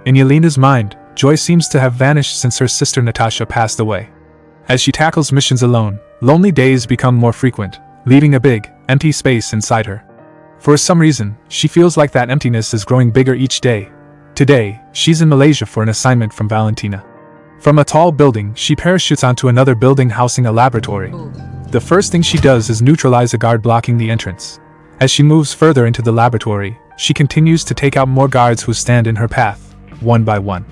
In Yelena's mind, joy seems to have vanished since her sister Natasha passed away. As she tackles missions alone, lonely days become more frequent, leaving a big, empty space inside her. For some reason, she feels like that emptiness is growing bigger each day. Today, she's in Malaysia for an assignment from Valentina. From a tall building, she parachutes onto another building housing a laboratory. The first thing she does is neutralize a guard blocking the entrance. As she moves further into the laboratory, she continues to take out more guards who stand in her path, one by one.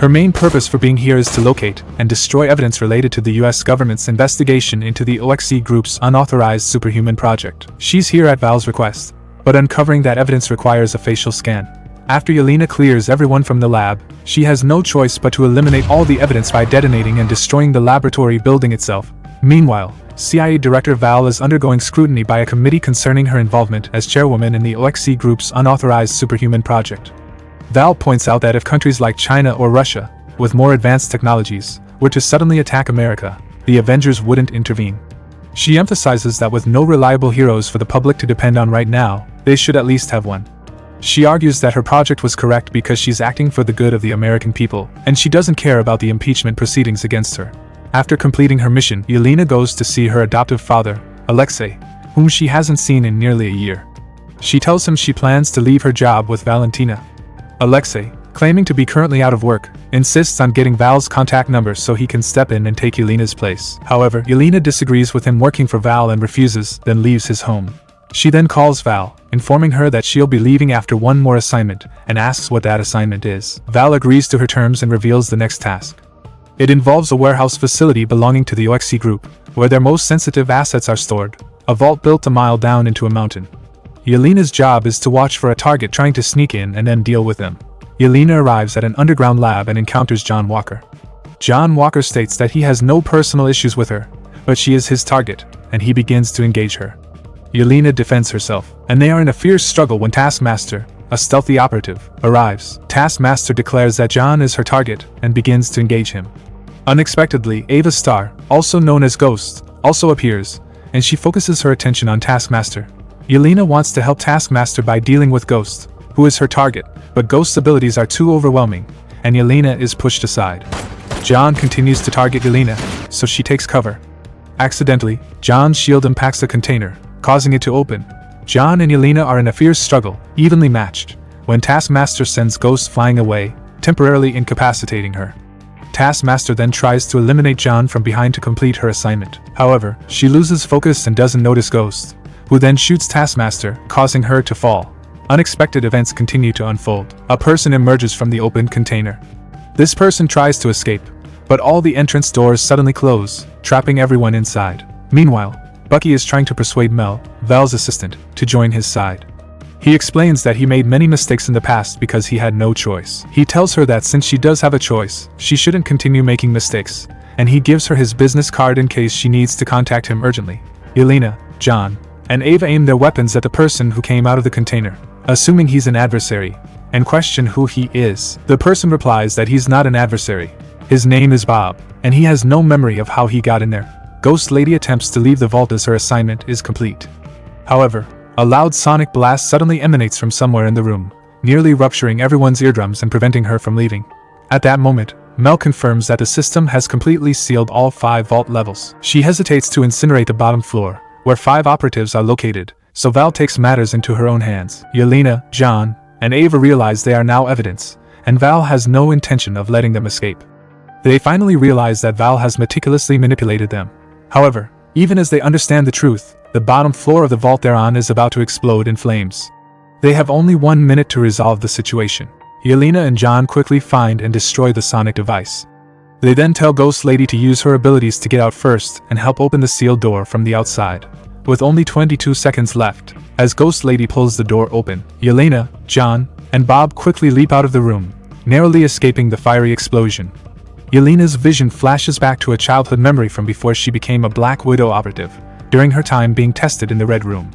Her main purpose for being here is to locate and destroy evidence related to the US government's investigation into the O.X.E group's unauthorized superhuman project. She's here at Val's request, but uncovering that evidence requires a facial scan. After Yelena clears everyone from the lab, she has no choice but to eliminate all the evidence by detonating and destroying the laboratory building itself. Meanwhile, CIA Director Val is undergoing scrutiny by a committee concerning her involvement as chairwoman in the O.X.E group's unauthorized superhuman project. Val points out that if countries like China or Russia, with more advanced technologies, were to suddenly attack America, the Avengers wouldn't intervene. She emphasizes that with no reliable heroes for the public to depend on right now, they should at least have one. She argues that her project was correct because she's acting for the good of the American people, and she doesn't care about the impeachment proceedings against her. After completing her mission, Yelena goes to see her adoptive father, O.X.E, whom she hasn't seen in nearly a year. She tells him she plans to leave her job with Valentina. O.X.E, claiming to be currently out of work, insists on getting Val's contact number so he can step in and take Yelena's place. However, Yelena disagrees with him working for Val and refuses, then leaves his home. She then calls Val, informing her that she'll be leaving after one more assignment, and asks what that assignment is. Val agrees to her terms and reveals the next task. It involves a warehouse facility belonging to the O.X.E group, where their most sensitive assets are stored, a vault built a mile down into a mountain. Yelena's job is to watch for a target trying to sneak in and then deal with them. Yelena arrives at an underground lab and encounters John Walker. John Walker states that he has no personal issues with her, but she is his target, and he begins to engage her. Yelena defends herself, and they are in a fierce struggle when Taskmaster, a stealthy operative, arrives. Taskmaster declares that John is her target and begins to engage him. Unexpectedly, Ava Starr, also known as Ghost, also appears, and she focuses her attention on Taskmaster. Yelena wants to help Taskmaster by dealing with Ghost, who is her target, but Ghost's abilities are too overwhelming, and Yelena is pushed aside. John continues to target Yelena, so she takes cover. Accidentally, John's shield impacts a container, causing it to open. John and Yelena are in a fierce struggle, evenly matched, when Taskmaster sends Ghost flying away, temporarily incapacitating her. Taskmaster then tries to eliminate John from behind to complete her assignment. However, she loses focus and doesn't notice Ghost, who then shoots Taskmaster, causing her to fall. Unexpected events continue to unfold. A person emerges from the open container. This person tries to escape, but all the entrance doors suddenly close, trapping everyone inside. Meanwhile, Bucky is trying to persuade Mel, Val's assistant, to join his side. He explains that he made many mistakes in the past because he had no choice. He tells her that since she does have a choice, she shouldn't continue making mistakes, and he gives her his business card in case she needs to contact him urgently. Yelena, John, and Ava aim their weapons at the person who came out of the container, assuming he's an adversary, and question who he is. The person replies that he's not an adversary. His name is Bob, and he has no memory of how he got in there. Ghost Lady attempts to leave the vault as her assignment is complete. However, a loud sonic blast suddenly emanates from somewhere in the room, nearly rupturing everyone's eardrums and preventing her from leaving. At that moment, Mel confirms that the system has completely sealed all 5 vault levels. She hesitates to incinerate the bottom floor, where 5 operatives are located, so Val takes matters into her own hands. Yelena, John, and Ava realize they are now evidence, and Val has no intention of letting them escape. They finally realize that Val has meticulously manipulated them. However, even as they understand the truth, the bottom floor of the vault they're on is about to explode in flames. They have only 1 minute to resolve the situation. Yelena and John quickly find and destroy the sonic device. They then tell Ghost Lady to use her abilities to get out first and help open the sealed door from the outside. With only 22 seconds left, as Ghost Lady pulls the door open, Yelena, John, and Bob quickly leap out of the room, narrowly escaping the fiery explosion. Yelena's vision flashes back to a childhood memory from before she became a Black Widow operative, during her time being tested in the Red Room.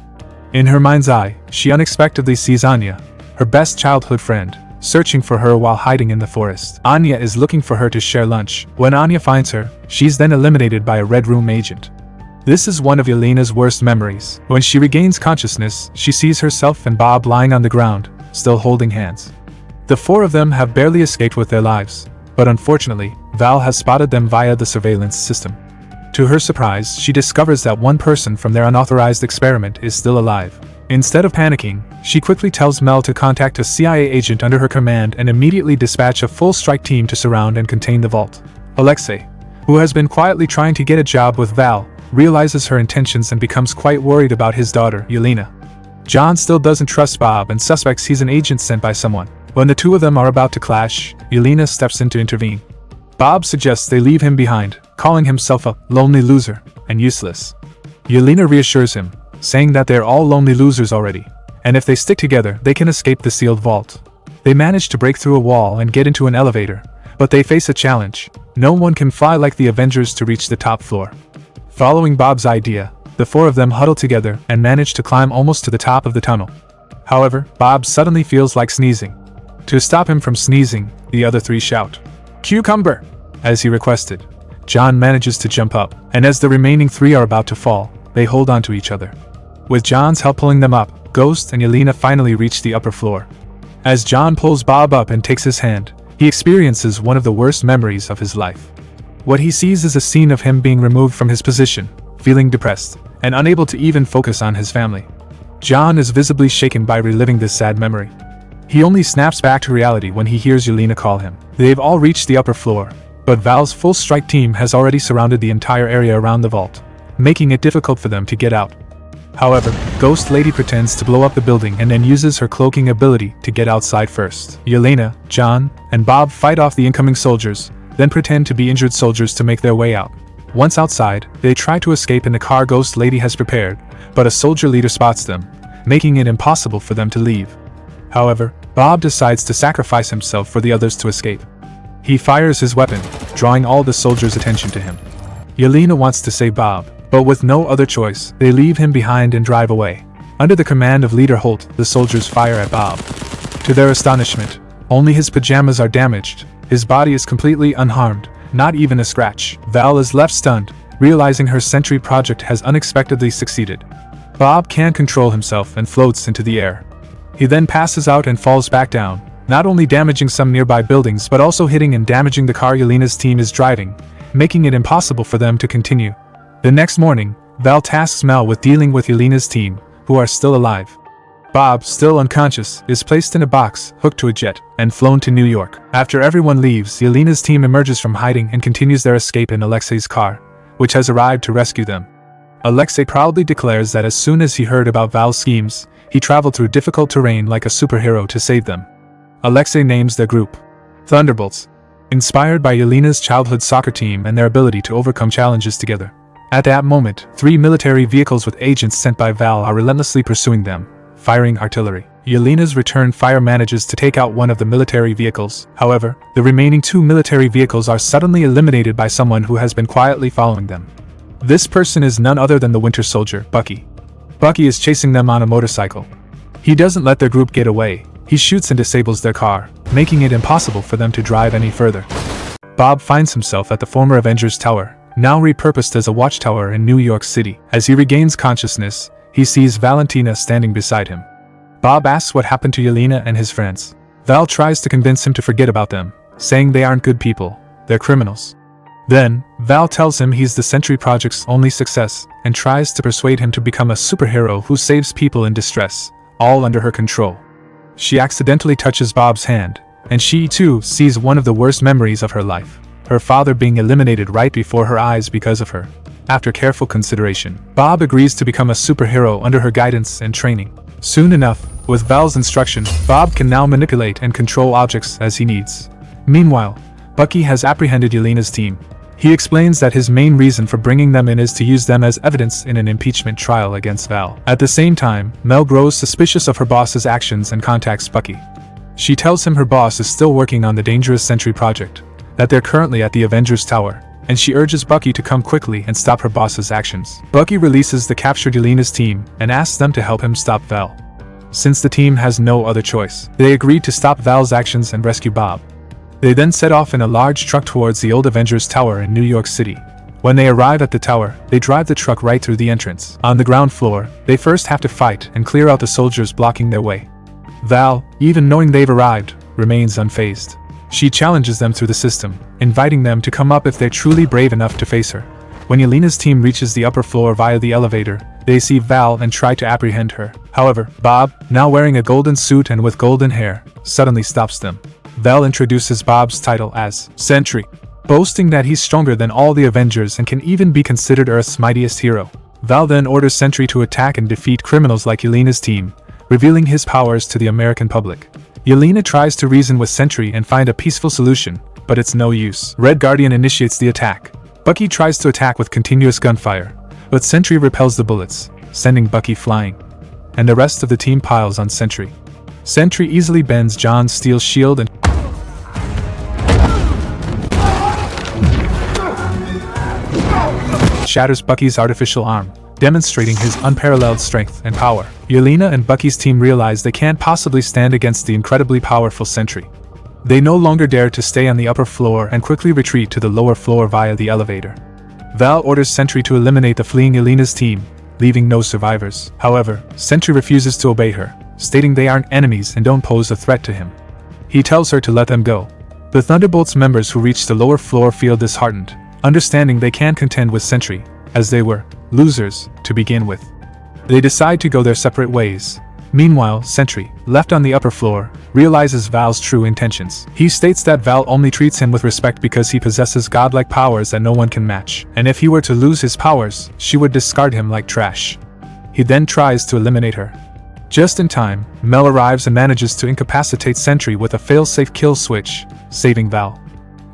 In her mind's eye, she unexpectedly sees Anya, her best childhood friend, searching for her while hiding in the forest. Anya is looking for her to share lunch. When Anya finds her, she's then eliminated by a Red Room agent. This is one of Yelena's worst memories. When she regains consciousness, she sees herself and Bob lying on the ground, still holding hands. The four of them have barely escaped with their lives, but unfortunately, Val has spotted them via the surveillance system. To her surprise, she discovers that one person from their unauthorized experiment is still alive. Instead of panicking, she quickly tells Mel to contact a CIA agent under her command and immediately dispatch a full strike team to surround and contain the vault. O.X.E, who has been quietly trying to get a job with Val, realizes her intentions and becomes quite worried about his daughter, Yelena. John still doesn't trust Bob and suspects he's an agent sent by someone. When the two of them are about to clash, Yelena steps in to intervene. Bob suggests they leave him behind, calling himself a lonely loser and useless. Yelena reassures him, saying that they're all lonely losers already, and if they stick together, they can escape the sealed vault. They manage to break through a wall and get into an elevator, but they face a challenge. No one can fly like the Avengers to reach the top floor. Following Bob's idea, the four of them huddle together and manage to climb almost to the top of the tunnel. However, Bob suddenly feels like sneezing. To stop him from sneezing, the other three shout, "Cucumber!" as he requested. John manages to jump up, and as the remaining three are about to fall, they hold on to each other. With John's help pulling them up, Ghost and Yelena finally reach the upper floor. As John pulls Bob up and takes his hand, he experiences one of the worst memories of his life. What he sees is a scene of him being removed from his position, feeling depressed, and unable to even focus on his family. John is visibly shaken by reliving this sad memory. He only snaps back to reality when he hears Yelena call him. They've all reached the upper floor, but Val's full strike team has already surrounded the entire area around the vault, making it difficult for them to get out. However, Ghost Lady pretends to blow up the building and then uses her cloaking ability to get outside first. Yelena, John, and Bob fight off the incoming soldiers, then pretend to be injured soldiers to make their way out. Once outside, they try to escape in the car Ghost Lady has prepared, but a soldier leader spots them, making it impossible for them to leave. However, Bob decides to sacrifice himself for the others to escape. He fires his weapon, drawing all the soldiers' attention to him. Yelena wants to save Bob, but with no other choice, they leave him behind and drive away. Under the command of Leader Holt, the soldiers fire at Bob. To their astonishment, only his pajamas are damaged. His body is completely unharmed, not even a scratch. Val is left stunned, realizing her Sentry project has unexpectedly succeeded. Bob can't control himself and floats into the air. He then passes out and falls back down, not only damaging some nearby buildings but also hitting and damaging the car Yelena's team is driving, making it impossible for them to continue. The next morning, Val tasks Mel with dealing with Yelena's team, who are still alive. Bob, still unconscious, is placed in a box, hooked to a jet, and flown to New York. After everyone leaves, Yelena's team emerges from hiding and continues their escape in O.X.E's car, which has arrived to rescue them. O.X.E proudly declares that as soon as he heard about Val's schemes, he traveled through difficult terrain like a superhero to save them. O.X.E names their group Thunderbolts, inspired by Yelena's childhood soccer team and their ability to overcome challenges together. At that moment, 3 military vehicles with agents sent by Val are relentlessly pursuing them, firing artillery. Yelena's return fire manages to take out one of the military vehicles. However, the remaining 2 military vehicles are suddenly eliminated by someone who has been quietly following them. This person is none other than the Winter Soldier, Bucky. Bucky is chasing them on a motorcycle. He doesn't let their group get away. He shoots and disables their car, making it impossible for them to drive any further. Bob finds himself at the former Avengers Tower, now repurposed as a watchtower in New York City. As he regains consciousness, he sees Valentina standing beside him. Bob asks what happened to Yelena and his friends. Val tries to convince him to forget about them, saying they aren't good people, they're criminals. Then, Val tells him he's the Sentry Project's only success, and tries to persuade him to become a superhero who saves people in distress, all under her control. She accidentally touches Bob's hand, and she too sees one of the worst memories of her life, her father being eliminated right before her eyes because of her. After careful consideration, Bob agrees to become a superhero under her guidance and training. Soon enough, with Val's instruction, Bob can now manipulate and control objects as he needs. Meanwhile, Bucky has apprehended Yelena's team. He explains that his main reason for bringing them in is to use them as evidence in an impeachment trial against Val. At the same time, Mel grows suspicious of her boss's actions and contacts Bucky. She tells him her boss is still working on the dangerous Sentry project, that they're currently at the Avengers Tower, and she urges Bucky to come quickly and stop her boss's actions. Bucky releases the captured Yelena's team and asks them to help him stop Val. Since the team has no other choice, they agree to stop Val's actions and rescue Bob. They then set off in a large truck towards the old Avengers Tower in New York City. When they arrive at the tower, they drive the truck right through the entrance. On the ground floor, they first have to fight and clear out the soldiers blocking their way. Val, even knowing they've arrived, remains unfazed. She challenges them through the system, inviting them to come up if they're truly brave enough to face her. When Yelena's team reaches the upper floor via the elevator, they see Val and try to apprehend her. However, Bob, now wearing a golden suit and with golden hair, suddenly stops them. Val introduces Bob's title as Sentry, boasting that he's stronger than all the Avengers and can even be considered Earth's mightiest hero. Val then orders Sentry to attack and defeat criminals like Yelena's team, revealing his powers to the American public. Yelena tries to reason with Sentry and find a peaceful solution, but it's no use. Red Guardian initiates the attack. Bucky tries to attack with continuous gunfire, but Sentry repels the bullets, sending Bucky flying. And the rest of the team piles on Sentry. Sentry easily bends John's steel shield and shatters Bucky's artificial arm, demonstrating his unparalleled strength and power. Yelena and Bucky's team realize they can't possibly stand against the incredibly powerful Sentry. They no longer dare to stay on the upper floor and quickly retreat to the lower floor via the elevator. Val orders Sentry to eliminate the fleeing Yelena's team, leaving no survivors. However, Sentry refuses to obey her, stating they aren't enemies and don't pose a threat to him. He tells her to let them go. The Thunderbolts members who reach the lower floor feel disheartened, understanding they can't contend with Sentry, as they were losers to begin with. They decide to go their separate ways. Meanwhile, Sentry, left on the upper floor, realizes Val's true intentions. He states that Val only treats him with respect because he possesses godlike powers that no one can match, and if he were to lose his powers, she would discard him like trash. He then tries to eliminate her. Just in time, Mel arrives and manages to incapacitate Sentry with a fail-safe kill switch, saving Val.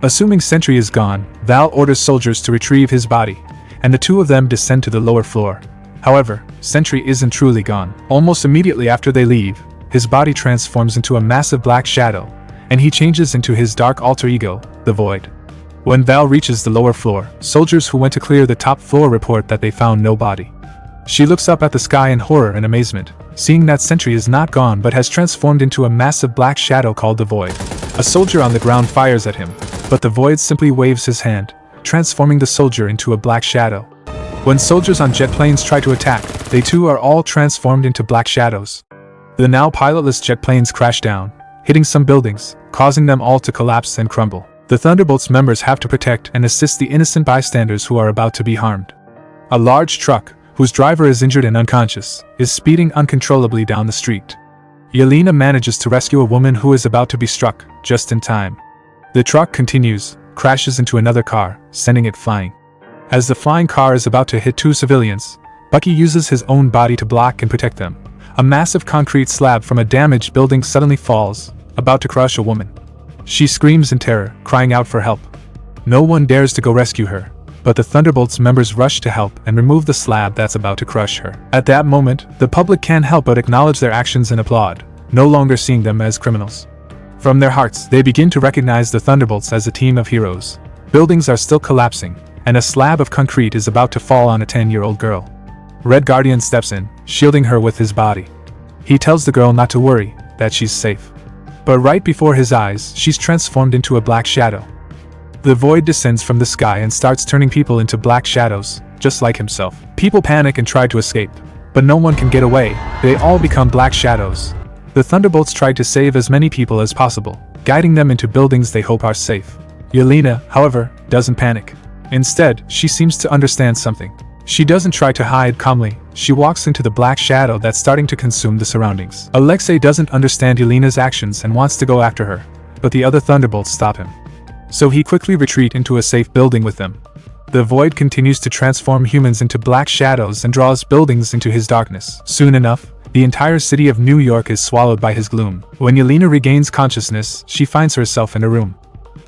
Assuming Sentry is gone, Val orders soldiers to retrieve his body, and the two of them descend to the lower floor. However, Sentry isn't truly gone. Almost immediately after they leave, his body transforms into a massive black shadow, and he changes into his dark alter ego, the Void. When Val reaches the lower floor, soldiers who went to clear the top floor report that they found no body. She looks up at the sky in horror and amazement, seeing that Sentry is not gone but has transformed into a massive black shadow called the Void. A soldier on the ground fires at him, but the Void simply waves his hand, transforming the soldier into a black shadow. When soldiers on jet planes try to attack, they too are all transformed into black shadows. The now pilotless jet planes crash down, hitting some buildings, causing them all to collapse and crumble. The Thunderbolts members have to protect and assist the innocent bystanders who are about to be harmed. A large truck, whose driver is injured and unconscious, is speeding uncontrollably down the street. Yelena manages to rescue a woman who is about to be struck, just in time. The truck continues, crashes into another car, sending it flying. As the flying car is about to hit two civilians, Bucky uses his own body to block and protect them. A massive concrete slab from a damaged building suddenly falls, about to crush a woman. She screams in terror, crying out for help. No one dares to go rescue her, but the Thunderbolts members rush to help and remove the slab that's about to crush her. At that moment, the public can't help but acknowledge their actions and applaud, no longer seeing them as criminals. From their hearts, they begin to recognize the Thunderbolts as a team of heroes. Buildings are still collapsing, and a slab of concrete is about to fall on a 10-year-old girl. Red Guardian steps in, shielding her with his body. He tells the girl not to worry, that she's safe. But right before his eyes, she's transformed into a black shadow. The Void descends from the sky and starts turning people into black shadows, just like himself. People panic and try to escape, but no one can get away. They all become black shadows. The Thunderbolts try to save as many people as possible, guiding them into buildings they hope are safe. Yelena, however, doesn't panic. Instead, she seems to understand something. She doesn't try to hide calmly, she walks into the black shadow that's starting to consume the surroundings. O.X.E doesn't understand Yelena's actions and wants to go after her, but the other Thunderbolts stop him. So he quickly retreats into a safe building with them. The Void continues to transform humans into black shadows and draws buildings into his darkness. Soon enough, the entire city of New York is swallowed by his gloom. When Yelena regains consciousness, she finds herself in a room.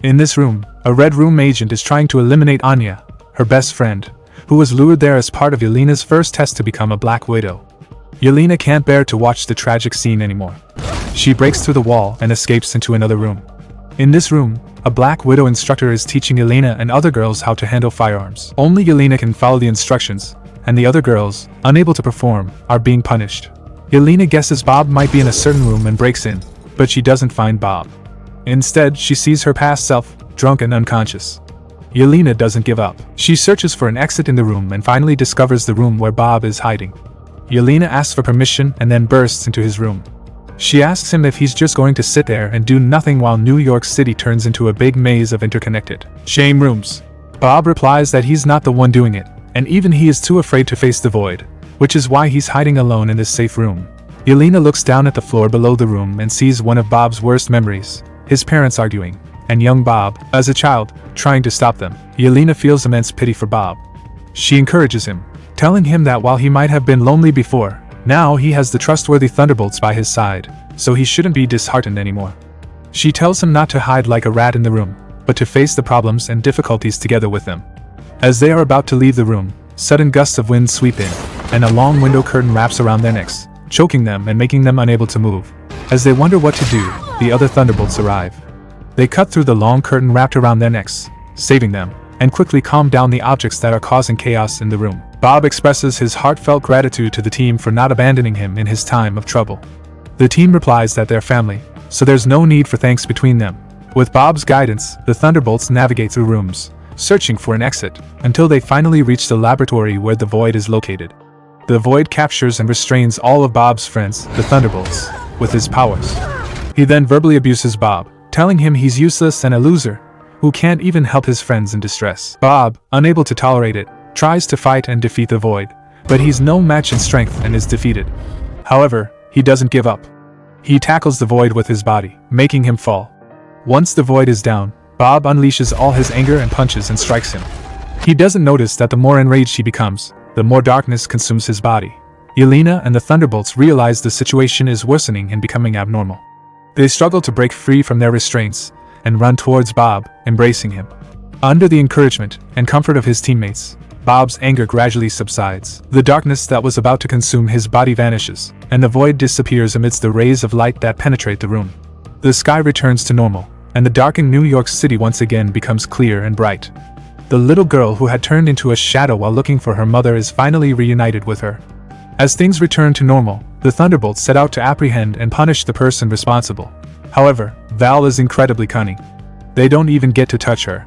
In this room, a Red Room agent is trying to eliminate Anya, her best friend, who was lured there as part of Yelena's first test to become a Black Widow. Yelena can't bear to watch the tragic scene anymore. She breaks through the wall and escapes into another room. In this room, a Black Widow instructor is teaching Yelena and other girls how to handle firearms. Only Yelena can follow the instructions, and the other girls, unable to perform, are being punished. Yelena guesses Bob might be in a certain room and breaks in, but she doesn't find Bob. Instead, she sees her past self, drunk and unconscious. Yelena doesn't give up. She searches for an exit in the room and finally discovers the room where Bob is hiding. Yelena asks for permission and then bursts into his room. She asks him if he's just going to sit there and do nothing while New York City turns into a big maze of interconnected shame rooms. Bob replies that he's not the one doing it, and even he is too afraid to face the void, which is why he's hiding alone in this safe room. Yelena looks down at the floor below the room and sees one of Bob's worst memories, his parents arguing, and young Bob, as a child, trying to stop them. Yelena feels immense pity for Bob. She encourages him, telling him that while he might have been lonely before, now he has the trustworthy Thunderbolts by his side, so he shouldn't be disheartened anymore. She tells him not to hide like a rat in the room, but to face the problems and difficulties together with them. As they are about to leave the room, sudden gusts of wind sweep in, and a long window curtain wraps around their necks, choking them and making them unable to move. As they wonder what to do, the other Thunderbolts arrive. They cut through the long curtain wrapped around their necks, saving them, and quickly calm down the objects that are causing chaos in the room. Bob expresses his heartfelt gratitude to the team for not abandoning him in his time of trouble. The team replies that they're family, so there's no need for thanks between them. With Bob's guidance, the Thunderbolts navigate through rooms, searching for an exit, until they finally reach the laboratory where the Void is located. The Void captures and restrains all of Bob's friends, the Thunderbolts, with his powers. He then verbally abuses Bob, telling him he's useless and a loser, who can't even help his friends in distress. Bob, unable to tolerate it, tries to fight and defeat the Void, but he's no match in strength and is defeated. However, he doesn't give up. He tackles the Void with his body, making him fall. Once the Void is down, Bob unleashes all his anger and punches and strikes him. He doesn't notice that the more enraged he becomes, the more darkness consumes his body. Yelena and the Thunderbolts realize the situation is worsening and becoming abnormal. They struggle to break free from their restraints and run towards Bob, embracing him. Under the encouragement and comfort of his teammates, Bob's anger gradually subsides. The darkness that was about to consume his body vanishes, and the Void disappears amidst the rays of light that penetrate the room. The sky returns to normal, and the darkened New York City once again becomes clear and bright. The little girl who had turned into a shadow while looking for her mother is finally reunited with her. As things return to normal, the Thunderbolts set out to apprehend and punish the person responsible. However, Val is incredibly cunning. They don't even get to touch her.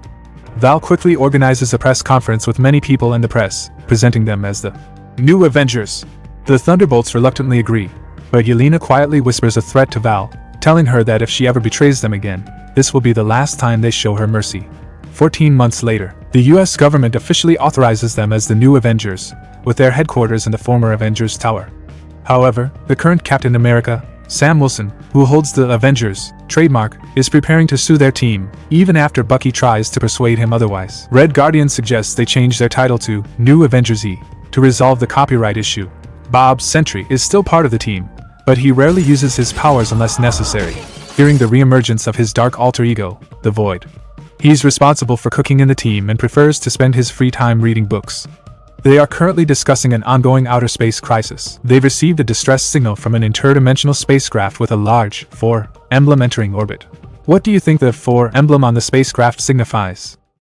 Val quickly organizes a press conference with many people in the press, presenting them as the new Avengers. The Thunderbolts reluctantly agree, but Yelena quietly whispers a threat to Val, telling her that if she ever betrays them again, this will be the last time they show her mercy. 14 months later, the US government officially authorizes them as the new Avengers, with their headquarters in the former Avengers Tower. However, the current Captain America, Sam Wilson, who holds the Avengers trademark, is preparing to sue their team, even after Bucky tries to persuade him otherwise. Red Guardian suggests they change their title to New Avengers E, to resolve the copyright issue. Bob's Sentry is still part of the team, but he rarely uses his powers unless necessary, fearing the reemergence of his dark alter ego, the Void. He's responsible for cooking in the team and prefers to spend his free time reading books. They are currently discussing an ongoing outer space crisis. They've received a distress signal from an interdimensional spacecraft with a large 4 emblem entering orbit. What do you think the 4 emblem on the spacecraft signifies?